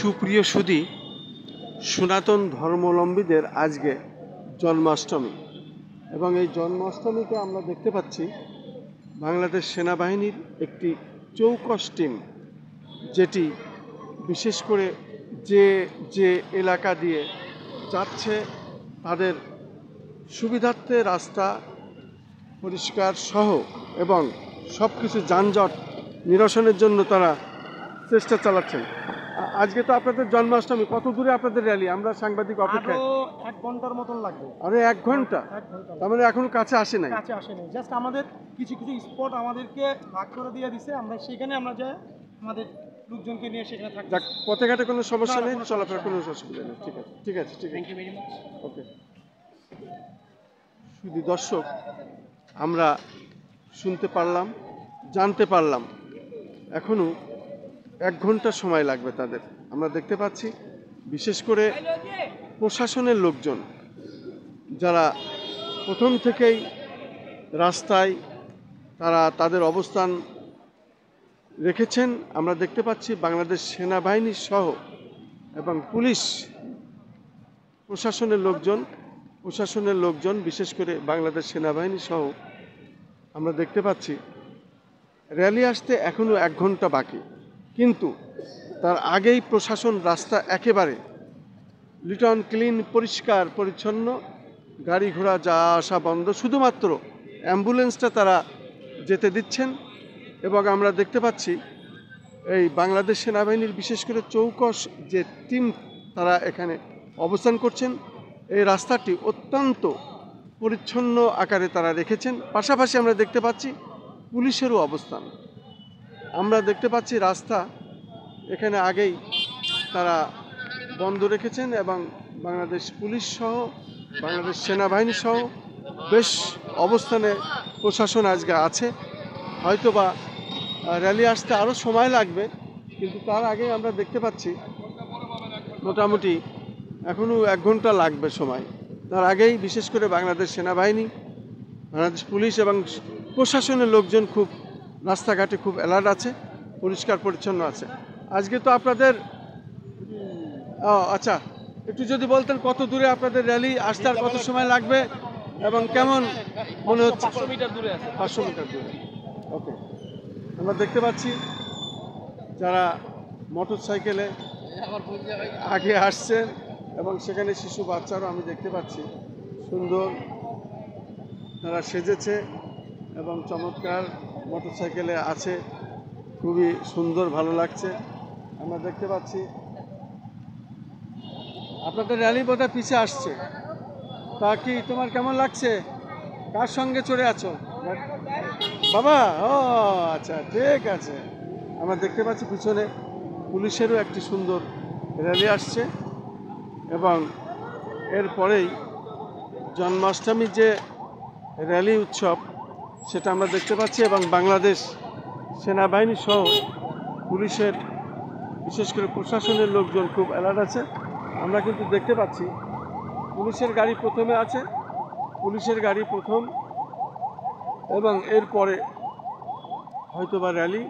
সুপ্রিয় সুধী, সনাতন ধর্মাবলম্বীদের আজকে জন্মাষ্টমী এবং এই জন্মাষ্টমীতে আমরা দেখতে পাচ্ছি বাংলাদেশ সেনাবাহিনীর একটি চৌকস টিম, যেটি বিশেষ করে যে এলাকা দিয়ে যাচ্ছে তাদের সুবিধার্থে রাস্তা পরিষ্কার সহ এবং সব কিছু যানজট নিরসনের জন্য তারা চেষ্টা চালাচ্ছেন। আজকে তো আপনাদের জন্মাষ্টমী, কত দূরে আপনাদের র্যালি? আমরা সাংবাদিক অপেক্ষায়। আরো 1 ঘন্টার মতন লাগবে। আরে 1 ঘন্টা? তার মানে এখনো কাছে আসে নাই। কাছে আসেনি, জাস্ট আমাদের কিছু স্পট আমাদেরকে ভাগ করে দিয়ে দিছে, আমরা সেখানে যে আমাদের লোকজনকে নিয়ে সেখানে থাকবো। যাক, পথে ঘাটে কোনো সমস্যা নেই, চলাফেরা কোনো অসুবিধা নেই। ঠিক আছে, ঠিক আছে, ঠিক আছে। Thank you very much. Okay. শুধু দর্শক, আমরা শুনতে পারলাম, জানতে পারলাম এখনো 1 ঘন্টা সময় লাগবে তাদের। আমরা দেখতে পাচ্ছি বিশেষ করে প্রশাসনের লোকজন যারা প্রথম থেকেই রাস্তায় তারা তাদের অবস্থান রেখেছেন। আমরা দেখতে পাচ্ছি বাংলাদেশ সেনাবাহিনী সহ এবং পুলিশ প্রশাসনের লোকজন বিশেষ করে বাংলাদেশ সেনাবাহিনী সহ আমরা দেখতে পাচ্ছি র্যালি আসতে এখনও 1 ঘন্টা বাকি, কিন্তু তার আগেই প্রশাসন রাস্তা একেবারে লিট অন ক্লিন, পরিষ্কার পরিচ্ছন্ন, গাড়ি ঘোড়া যাওয়া আসা বন্ধ, শুধুমাত্র অ্যাম্বুলেন্সটা তারা যেতে দিচ্ছেন। এবং আমরা দেখতে পাচ্ছি এই বাংলাদেশ সেনাবাহিনীর বিশেষ করে চৌকস যে টিম তারা এখানে অবস্থান করছেন, এই রাস্তাটি অত্যন্ত পরিচ্ছন্ন আকারে তারা রেখেছেন। পাশাপাশি আমরা দেখতে পাচ্ছি পুলিশেরও অবস্থান। আমরা দেখতে পাচ্ছি রাস্তা এখানে আগেই তারা বন্ধ রেখেছেন এবং বাংলাদেশ পুলিশ সহ বাংলাদেশ সেনাবাহিনী সহ বেশ অবস্থানে প্রশাসন আজকে আছে। হয়তোবা র্যালি আসতে আরও সময় লাগবে, কিন্তু তার আগে আমরা দেখতে পাচ্ছি মোটামুটি এখনও 1 ঘন্টা লাগবে সময়। তার আগেই বিশেষ করে বাংলাদেশ সেনাবাহিনী, বাংলাদেশ পুলিশ এবং প্রশাসনের লোকজন খুব রাস্তাঘাটে খুব অ্যালার্ট আছে, পরিষ্কার পরিচ্ছন্ন আছে। আজকে তো আপনাদের আচ্ছা, একটু যদি বলতেন কত দূরে আপনাদের র্যালি আসতে, আর কত সময় লাগবে এবং কেমন মনে হচ্ছে? 500 মিটার দূরে আছে। 500 মিটার দূরে। ওকে। আমরা দেখতে পাচ্ছি যারা মোটর সাইকেলে আগে আসছেন এবং সেখানে শিশু বাচ্চারাও আমি দেখতে পাচ্ছি সুন্দর তারা সেজেছে এবং চমৎকার মোটর সাইকেলে আছে, খুবই সুন্দর, ভালো লাগছে। আমরা দেখতে পাচ্ছি আপনাদের র্যালি বোধহয় পিছিয়ে আসছে। তা কি তোমার কেমন লাগছে? কার সঙ্গে চড়ে আছো বাবা? ও আচ্ছা, ঠিক আছে। আমরা দেখতে পাচ্ছি পিছনে পুলিশেরও একটি সুন্দর র্যালি আসছে এবং এরপরেই জন্মাষ্টমীর যে র্যালি উৎসব সেটা আমরা দেখতে পাচ্ছি এবং বাংলাদেশ সেনাবাহিনী সহ পুলিশের বিশেষ করে প্রশাসনের লোকজন খুব অ্যালার্ট আছে। আমরা কিন্তু দেখতে পাচ্ছি পুলিশের গাড়ি প্রথমে আছে, পুলিশের গাড়ি প্রথম এবং এরপরে হয়তোবা র্যালি।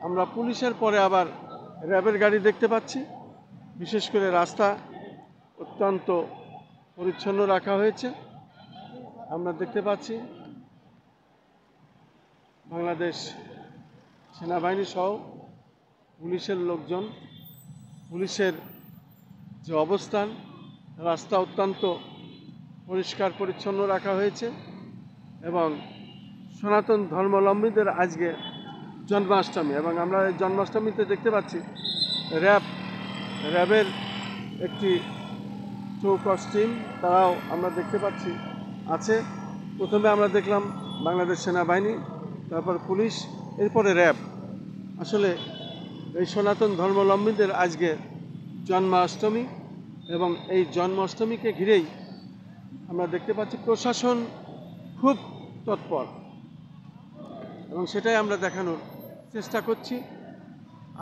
আমরা পুলিশের পরে আবার র্যাবের গাড়ি দেখতে পাচ্ছি। বিশেষ করে রাস্তা অত্যন্ত পরিচ্ছন্ন রাখা হয়েছে। আমরা দেখতে পাচ্ছি বাংলাদেশ সেনাবাহিনী সহ পুলিশের লোকজন, পুলিশের যে অবস্থান, রাস্তা অত্যন্ত পরিষ্কার পরিচ্ছন্ন রাখা হয়েছে এবং সনাতন ধর্মাবলম্বীদের আজকে জন্মাষ্টমী এবং আমরা এই জন্মাষ্টমীতে দেখতে পাচ্ছি র্যাবের একটি চৌকস টিম, তারাও আমরা দেখতে পাচ্ছি আছে। প্রথমে আমরা দেখলাম বাংলাদেশ সেনাবাহিনী, তারপর পুলিশ, এরপরে র্যাব। আসলে এই সনাতন ধর্মাবলম্বীদের আজকে জন্মাষ্টমী এবং এই জন্মাষ্টমীকে ঘিরেই আমরা দেখতে পাচ্ছি প্রশাসন খুব তৎপর এবং সেটাই আমরা দেখানোর চেষ্টা করছি।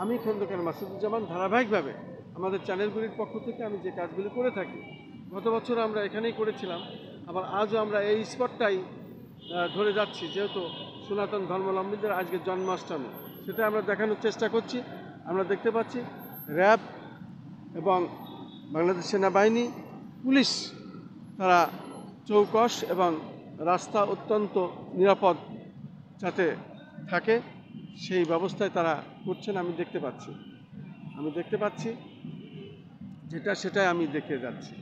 আমি খন্দকার মাসুদুজ্জামান ধারাবাহিকভাবে আমাদের চ্যানেলগুলির পক্ষ থেকে আমি যে কাজগুলি করে থাকি, গত বছর আমরা এখানেই করেছিলাম, আবার আজও আমরা এই স্পটটাই ধরে যাচ্ছি, যেহেতু সনাতন ধর্মাবলম্বীদের আজকে জন্মাষ্টমী, সেটা আমরা দেখানোর চেষ্টা করছি। আমরা দেখতে পাচ্ছি র্যাব এবং বাংলাদেশ সেনাবাহিনী, পুলিশ তারা চৌকস এবং রাস্তা অত্যন্ত নিরাপদ যাতে থাকে সেই ব্যবস্থায় তারা করছেন আমি দেখতে পাচ্ছি যেটা সেটাই আমি দেখে যাচ্ছি।